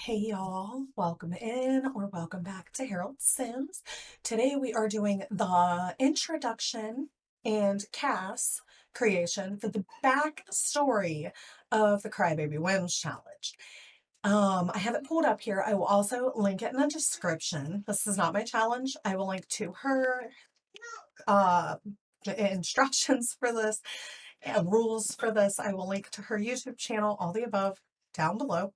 Hey y'all, welcome in or welcome back to Harold Sims. Today we are doing the introduction and cast creation for the backstory of the Crybaby Whims challenge. I have it pulled up here. I will also link it in the description. This is not my challenge. I will link to her uh, instructions for this, rules for this. I will link to her YouTube channel, all the above down below.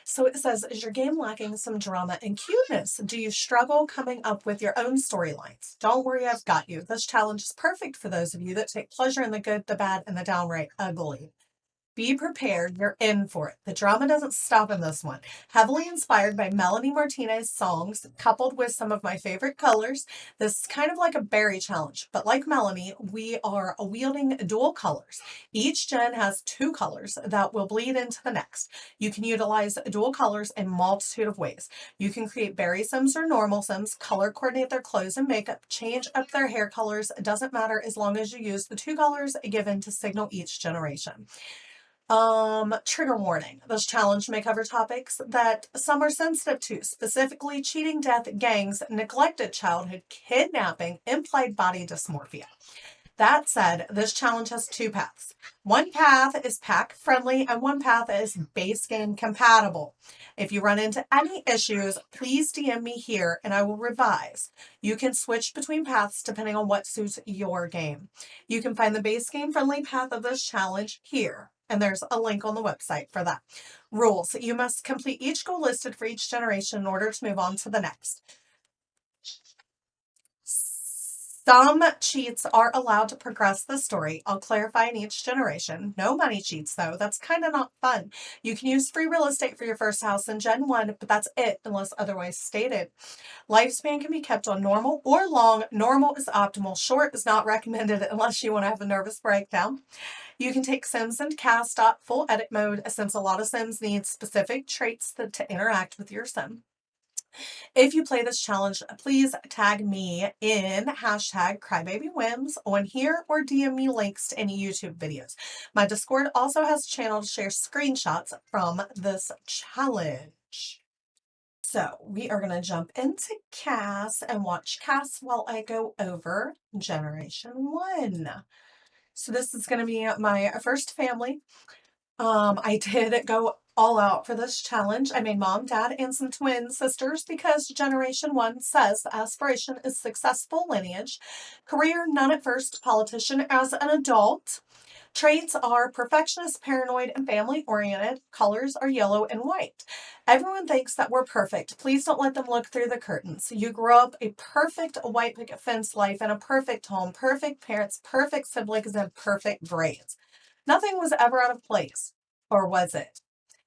So it says, is your game lacking some drama and cuteness? Do you struggle coming up with your own storylines? Don't worry, I've got you. This challenge is perfect for those of you that take pleasure in the good, the bad, and the downright ugly. Be prepared, you're in for it. The drama doesn't stop in this one. Heavily inspired by Melanie Martinez's songs, coupled with some of my favorite colors, this is kind of like a berry challenge, but like Melanie, we are wielding dual colors. Each gen has two colors that will bleed into the next. You can utilize dual colors in a multitude of ways. You can create berry sims or normal sims, color coordinate their clothes and makeup, change up their hair colors. It doesn't matter as long as you use the two colors given to signal each generation. Trigger warning. This challenge may cover topics that some are sensitive to, specifically cheating, death, gangs, neglected childhood, kidnapping, implied body dysmorphia. That said, this challenge has two paths. One path is pack friendly and one path is base game compatible. If you run into any issues, please DM me here and I will revise. You can switch between paths depending on what suits your game. You can find the base game friendly path of this challenge here. And there's a link on the website for that. Rules. You must complete each goal listed for each generation in order to move on to the next. Some cheats are allowed to progress the story. I'll clarify in each generation. No money cheats, though. That's kind of not fun. You can use free real estate for your first house in Gen 1, but that's it unless otherwise stated. Lifespan can be kept on normal or long. Normal is optimal. Short is not recommended unless you want to have a nervous breakdown. You can take Sims and cast full edit mode since a lot of Sims need specific traits to interact with your Sim. If you play this challenge, please tag me in hashtag CrybabyWhims on here or DM me links to any YouTube videos. My Discord also has a channel to share screenshots from this challenge. So we are going to jump into Cass and watch Cass while I go over Generation 1. So this is going to be my first family. I did go all out for this challenge. I made mom, dad, and some twin sisters because Generation 1 says the aspiration is successful lineage, career none at first, politician as an adult. Traits are perfectionist, paranoid, and family oriented. Colors are yellow and white. Everyone thinks that we're perfect. Please don't let them look through the curtains. You grew up a perfect white picket fence life in a perfect home, perfect parents, perfect siblings, and perfect grades. Nothing was ever out of place. Or was it?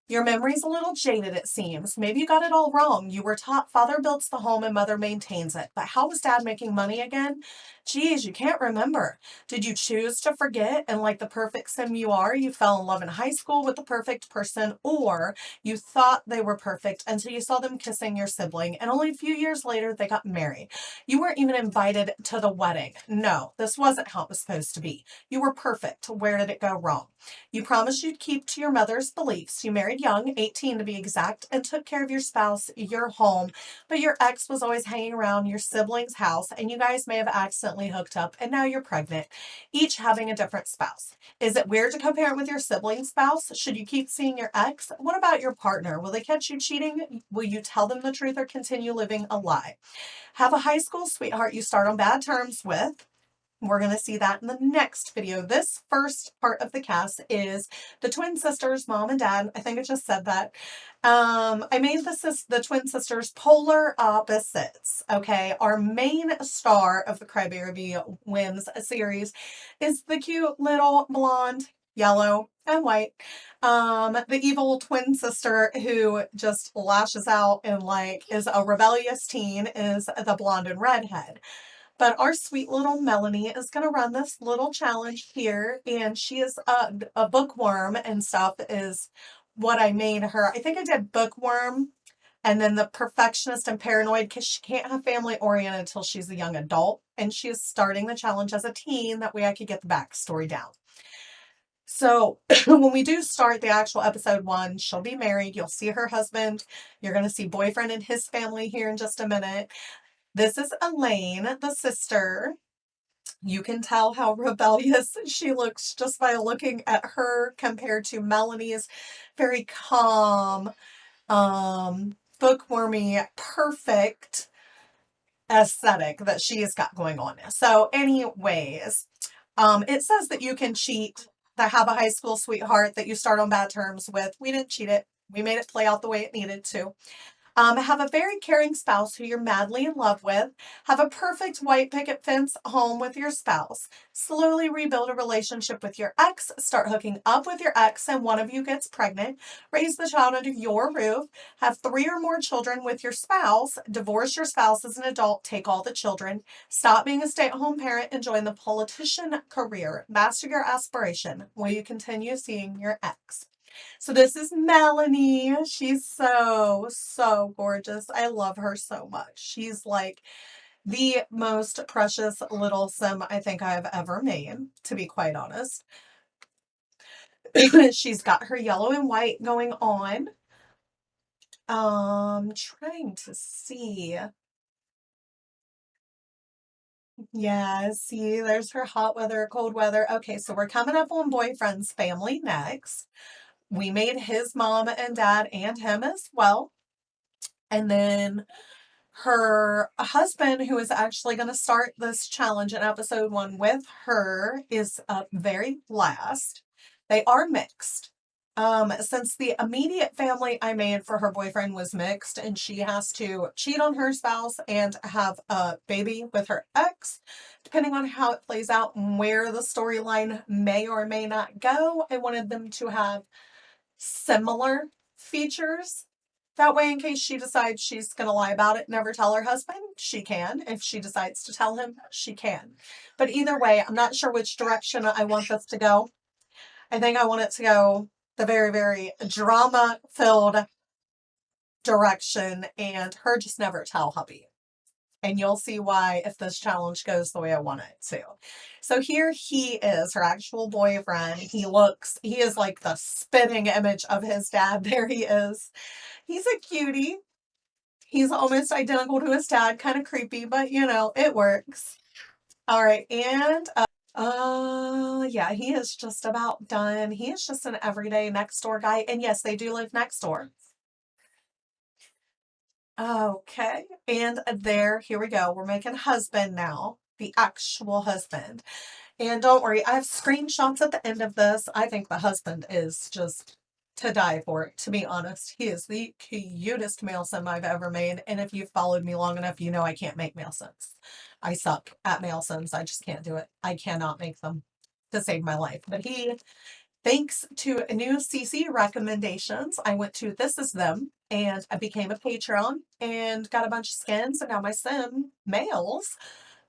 Your memory's a little jaded, it seems. Maybe you got it all wrong. You were taught father builds the home and mother maintains it. But how was dad making money again? Geez, you can't remember. Did you choose to forget and like the perfect sim you are, you fell in love in high school with the perfect person, or you thought they were perfect until you saw them kissing your sibling and only a few years later they got married. You weren't even invited to the wedding. No, this wasn't how it was supposed to be. You were perfect. Where did it go wrong? You promised you'd keep to your mother's beliefs. You married young, 18 to be exact, and took care of your spouse, your home, but your ex was always hanging around your sibling's house, and you guys may have accidentally hooked up, and now you're pregnant, each having a different spouse. Is it weird to co-parent with your sibling's spouse? Should you keep seeing your ex? What about your partner? Will they catch you cheating? Will you tell them the truth or continue living a lie? Have a high school sweetheart you start on bad terms with. We're going to see that in the next video. This first part of the cast is the twin sisters, mom and dad. I think I just said that. I made the twin sisters polar opposites. Okay, our main star of the Crybaby Whims series is the cute little blonde, yellow, and white. The evil twin sister who just lashes out and like is a rebellious teen is the blonde and redhead. But our sweet little Melanie is going to run this little challenge here, and she is a bookworm and stuff is what I made her. I think I did bookworm and then the perfectionist and paranoid because she can't have family oriented until she's a young adult, and she is starting the challenge as a teen. That way I could get the backstory down. So when we do start the actual episode 1, she'll be married. You'll see her husband. You're going to see boyfriend and his family here in just a minute. This is Elaine, the sister. You can tell how rebellious she looks just by looking at her compared to Melanie's very calm, bookwormy, perfect aesthetic that she's got going on. So, anyways, it says that you can cheat, that have a high school sweetheart that you start on bad terms with. We didn't cheat it. We made it play out the way it needed to. Have a very caring spouse who you're madly in love with. Have a perfect white picket fence home with your spouse. Slowly rebuild a relationship with your ex. Start hooking up with your ex and one of you gets pregnant. Raise the child under your roof. Have 3 or more children with your spouse. Divorce your spouse as an adult. Take all the children. Stop being a stay-at-home parent and join the politician career. Master your aspiration. Will you continue seeing your ex? So this is Melanie. She's so, so gorgeous. I love her so much. She's like the most precious little sim I think I've ever made, to be quite honest. She's got her yellow and white going on. Trying to see. Yeah, see, there's her hot weather, cold weather. Okay, so we're coming up on boyfriend's family next. We made his mom and dad and him as well. And then her husband, who is actually going to start this challenge in episode 1 with her, is up very last. They are mixed. Since the immediate family I made for her boyfriend was mixed and she has to cheat on her spouse and have a baby with her ex, depending on how it plays out and where the storyline may or may not go, I wanted them to have similar features. That way, in case she decides she's going to lie about it, never tell her husband, she can. If she decides to tell him, she can. But either way, I'm not sure which direction I want this to go. I think I want it to go the very, very drama filled direction and her just never tell hubby. And you'll see why if this challenge goes the way I want it to. So here he is, her actual boyfriend. He is like the spitting image of his dad. There he is. He's a cutie. He's almost identical to his dad, kind of creepy, but it works. All right, and yeah, he is just about done. He is just an everyday next door guy. And yes, they do live next door. Okay, and here we go. We're making husband now, the actual husband. And don't worry, I have screenshots at the end of this. I think the husband is just to die for, to be honest. He is the cutest male sim I've ever made. And if you've followed me long enough, you know I can't make male sims. I suck at male sims. I just can't do it. I cannot make them to save my life. But thanks to new CC recommendations, I went to This Is Them and I became a Patreon and got a bunch of skins. And now my sim males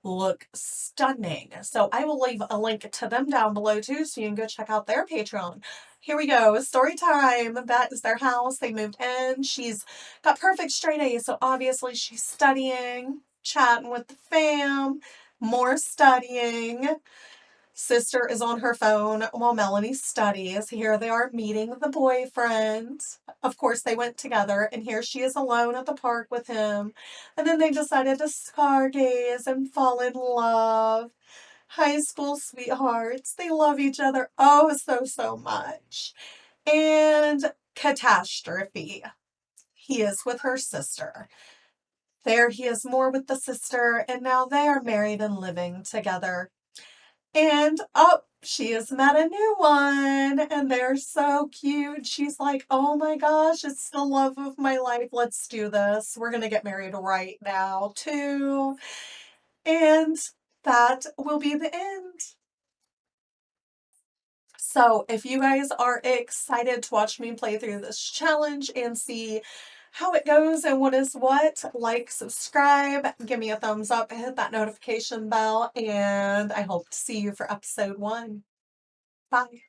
look stunning. So I will leave a link to them down below too, so you can go check out their Patreon. Here we go. Story time. That is their house. They moved in. She's got perfect straight A's, so obviously she's studying, chatting with the fam, more studying. Sister is on her phone while Melanie studies. Here they are meeting the boyfriend. Of course, they went together, and here she is alone at the park with him. And then they decided to stargaze and fall in love. High school sweethearts. They love each other oh so, so much. And catastrophe. He is with her sister. There he is more with the sister, and now they are married and living together. And she has met a new one and they're so cute. She's like, oh my gosh, it's the love of my life. Let's do this. We're going to get married right now, too. And that will be the end. So if you guys are excited to watch me play through this challenge and see how it goes and what is what, like, subscribe, give me a thumbs up, hit that notification bell, and I hope to see you for episode 1. Bye.